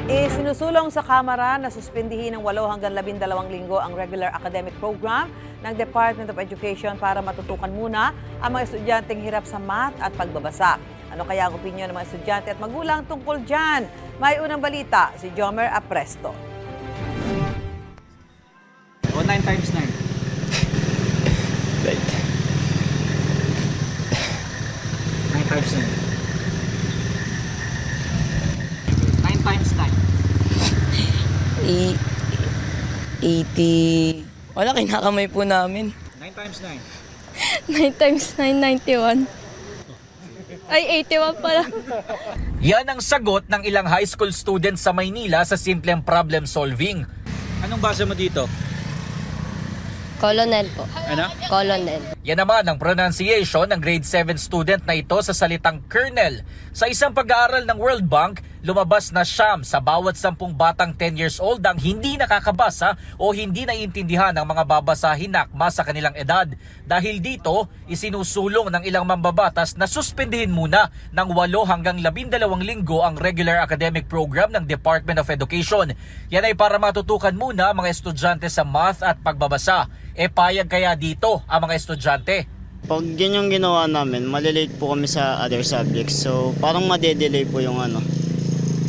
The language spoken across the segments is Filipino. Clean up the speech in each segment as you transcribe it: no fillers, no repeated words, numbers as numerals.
Isinusulong sa Kamara na suspindihin ng 8 hanggang 12 linggo ang regular academic program ng Department of Education para matutukan muna ang mga estudyanteng hirap sa math at pagbabasa. Ano kaya ang opinyon ng mga estudyante at magulang tungkol dyan? May unang balita, si Jomer Apresto. 9 times 9. Wait. 9 times 9. 9 times 80. Wala, kinakamay po namin. 9. 9 times 9. 9 times 9, 91. Ay, 81 pala. Yan ang sagot ng ilang high school students sa Maynila sa simpleng problem solving. Anong basa mo dito? Colonel po. Ano? Colonel. Yan naman ang pronunciation ng grade 7 student na ito sa salitang kernel. Sa isang pag-aaral ng World Bank, lumabas na siyam sa bawat 10 batang 10 years old ang hindi nakakabasa o hindi naiintindihan ang mga babasahin na akma sa kanilang edad. Dahil dito, isinusulong ng ilang mambabatas na suspendihin muna ng 8 hanggang 12 linggo ang regular academic program ng Department of Education. Yan ay para matutukan muna ang mga estudyante sa math at pagbabasa. Payag kaya dito ang mga estudyante? Pag yun yung ginawa namin, malilate po kami sa other subjects. So, parang madedelay po yung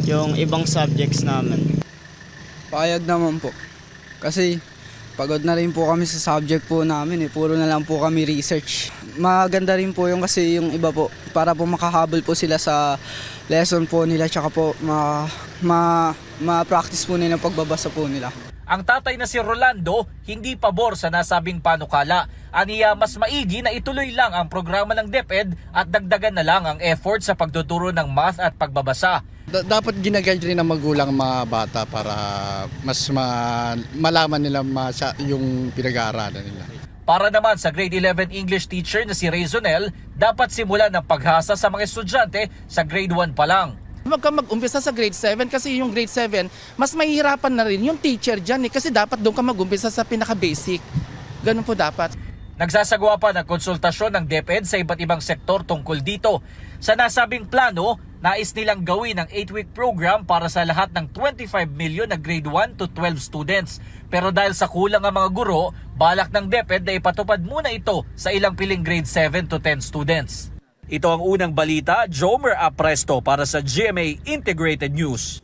yung ibang subjects namin. Payag naman po. Kasi pagod na rin po kami sa subject po namin. Puro na lang po kami research. Maganda rin po yung kasi yung iba po. Para po makahabol po sila sa lesson po nila. Tsaka po ma-practice po nila yung pagbabasa po nila. Ang tatay na si Rolando, hindi pabor sa nasabing panukala. Aniya mas maigi na ituloy lang ang programa ng DepEd at dagdagan na lang ang effort sa pagtuturo ng math at pagbabasa. Dapat ginaguide rin ng magulang mga bata para mas malaman nila yung pinag-aaralan nila. Para naman sa grade 11 English teacher na si Rezonel, dapat simulan ng paghasa sa mga estudyante sa grade 1 pa lang. Huwag ka mag-umpisa sa grade 7 kasi yung grade 7, mas mahihirapan na rin yung teacher dyan kasi dapat doon ka mag-umpisa sa pinaka-basic. Ganun po dapat. Nagsasagawa pa ng konsultasyon ng DepEd sa iba't ibang sektor tungkol dito. Sa nasabing plano, nais nilang gawin ang 8-week program para sa lahat ng 25 million na grade 1 to 12 students. Pero dahil sa kulang ang mga guro, balak ng DepEd na ipatupad muna ito sa ilang piling grade 7 to 10 students. Ito ang unang balita, Jomer Apresto para sa GMA Integrated News.